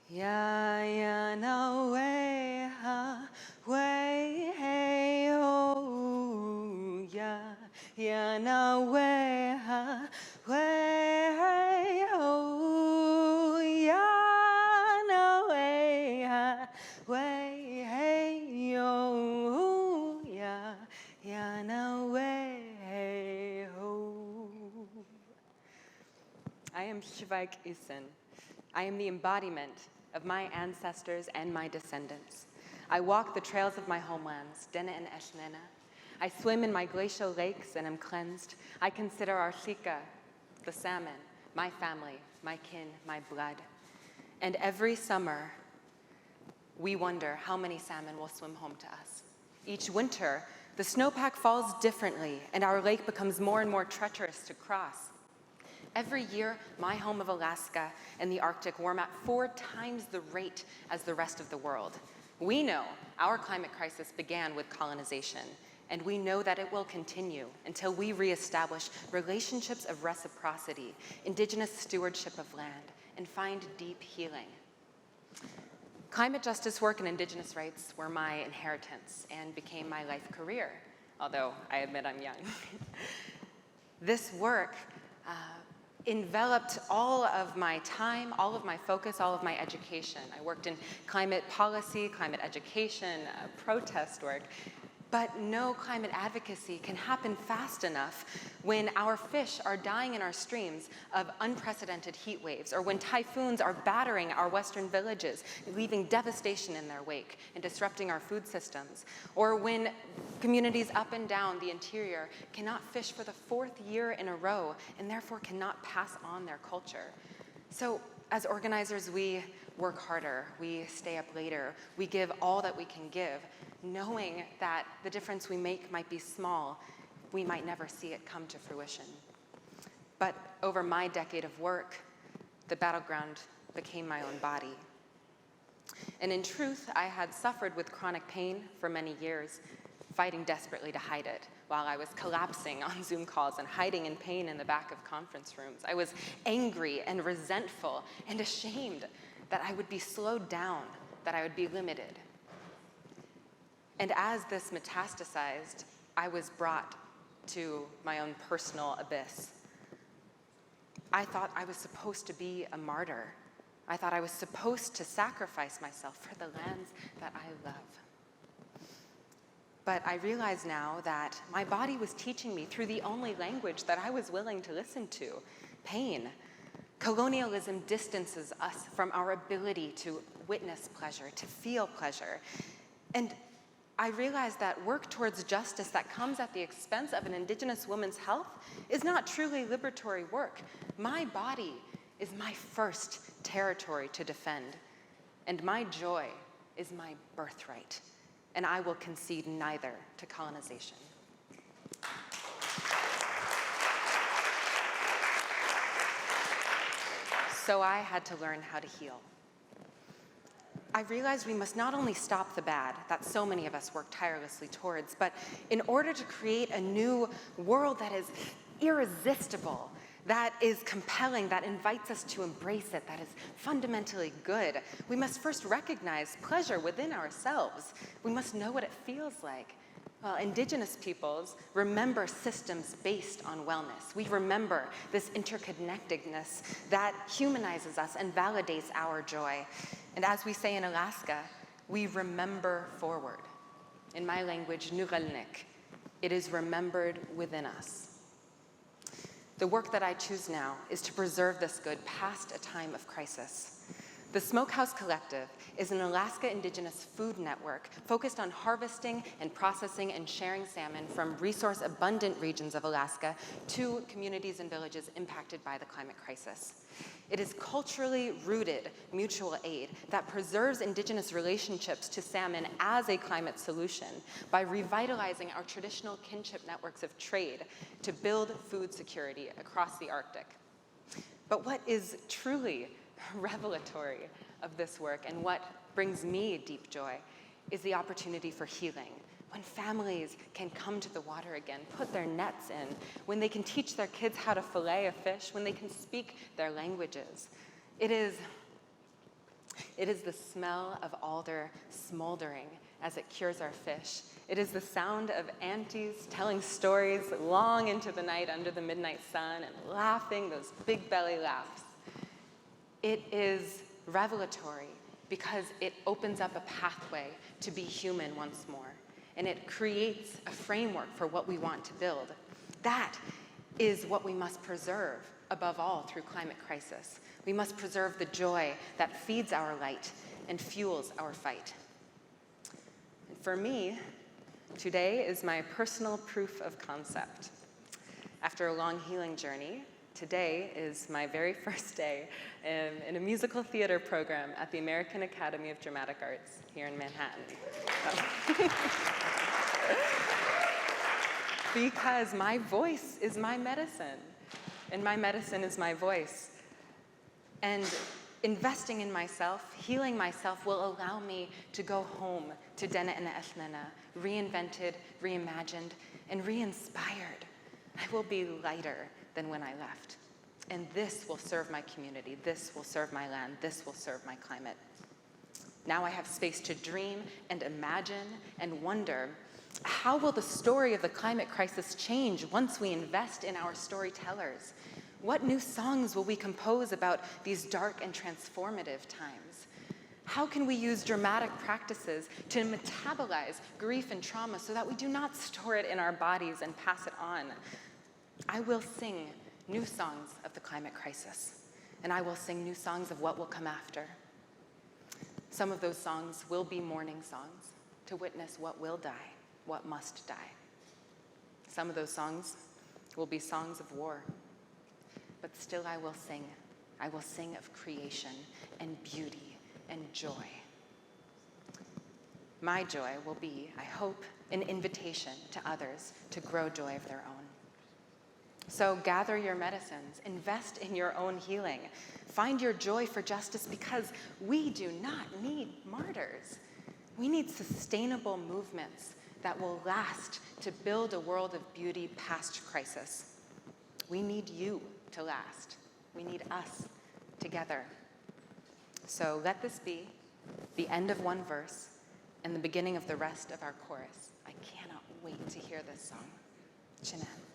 Ya ya na way ha way hey oh ya ya na way ha way hey oh ya na way ha way hey oh ya ya na way hey oh. I am Shivak Isen. I am the embodiment of my ancestors and my descendants. I walk the trails of my homelands, Dena and Eshnena. I swim in my glacial lakes and am cleansed. I consider our shika, the salmon, my family, my kin, my blood. And every summer, we wonder how many salmon will swim home to us. Each winter, the snowpack falls differently, and our lake becomes more and more treacherous to cross. Every year, my home of Alaska and the Arctic warm at 4 times the rate as the rest of the world. We know our climate crisis began with colonization, and we know that it will continue until we reestablish relationships of reciprocity, indigenous stewardship of land, and find deep healing. Climate justice work and indigenous rights were my inheritance and became my life career, although I admit I'm young. This work enveloped all of my time, all of my focus, all of my education. I worked in climate policy, climate education, protest work, but no climate advocacy can happen fast enough when our fish are dying in our streams of unprecedented heat waves, or when typhoons are battering our western villages, leaving devastation in their wake and disrupting our food systems, or when communities up and down the interior cannot fish for the 4th year in a row and therefore cannot pass on their culture. So as organizers, we work harder, we stay up later, we give all that we can give, knowing that the difference we make might be small, we might never see it come to fruition. But over my decade of work, the battleground became my own body. And in truth, I had suffered with chronic pain for many years, fighting desperately to hide it, while I was collapsing on Zoom calls and hiding in pain in the back of conference rooms. I was angry and resentful and ashamed that I would be slowed down, that I would be limited. And as this metastasized, I was brought to my own personal abyss. I thought I was supposed to be a martyr. I thought I was supposed to sacrifice myself for the lands that I love. But I realize now that my body was teaching me through the only language that I was willing to listen to, pain. Colonialism distances us from our ability to witness pleasure, to feel pleasure. And I realized that work towards justice that comes at the expense of an indigenous woman's health is not truly liberatory work. My body is my first territory to defend, and my joy is my birthright, and I will concede neither to colonization. So I had to learn how to heal. I realized we must not only stop the bad that so many of us work tirelessly towards, but in order to create a new world that is irresistible, that is compelling, that invites us to embrace it, that is fundamentally good, we must first recognize pleasure within ourselves. We must know what it feels like. Well, indigenous peoples remember systems based on wellness. We remember this interconnectedness that humanizes us and validates our joy. And as we say in Alaska, we remember forward. In my language, Nuralnik, it is remembered within us. The work that I choose now is to preserve this good past a time of crisis. The Smokehouse Collective is an Alaska Indigenous food network focused on harvesting and processing and sharing salmon from resource-abundant regions of Alaska to communities and villages impacted by the climate crisis. It is culturally rooted mutual aid that preserves indigenous relationships to salmon as a climate solution by revitalizing our traditional kinship networks of trade to build food security across the Arctic. But what is truly revelatory of this work and what brings me deep joy is the opportunity for healing. When families can come to the water again, put their nets in, when they can teach their kids how to fillet a fish, when they can speak their languages. It is It is the smell of alder smoldering as it cures our fish. It is the sound of aunties telling stories long into the night under the midnight sun and laughing those big belly laughs. It is revelatory because it opens up a pathway to be human once more, and it creates a framework for what we want to build. That is what we must preserve above all through climate crisis. We must preserve the joy that feeds our light and fuels our fight. And for me, today is my personal proof of concept. After a long healing journey, today is my very first day in a musical theater program at the American Academy of Dramatic Arts here in Manhattan. Because my voice is my medicine, and my medicine is my voice. And investing in myself, healing myself, will allow me to go home to Dena and Ethnena, reinvented, reimagined, and re-inspired. I will be lighter than when I left. And this will serve my community, this will serve my land, this will serve my climate. Now I have space to dream and imagine and wonder, how will the story of the climate crisis change once we invest in our storytellers? What new songs will we compose about these dark and transformative times? How can we use dramatic practices to metabolize grief and trauma so that we do not store it in our bodies and pass it on? I will sing new songs of the climate crisis, and I will sing new songs of what will come after. Some of those songs will be mourning songs to witness what will die, what must die. Some of those songs will be songs of war, but still I will sing. I will sing of creation and beauty and joy. My joy will be, I hope, an invitation to others to grow joy of their own. So gather your medicines, invest in your own healing, find your joy for justice, because we do not need martyrs. We need sustainable movements that will last to build a world of beauty past crisis. We need you to last. We need us together. So let this be the end of one verse and the beginning of the rest of our chorus. I cannot wait to hear this song. Jeanette.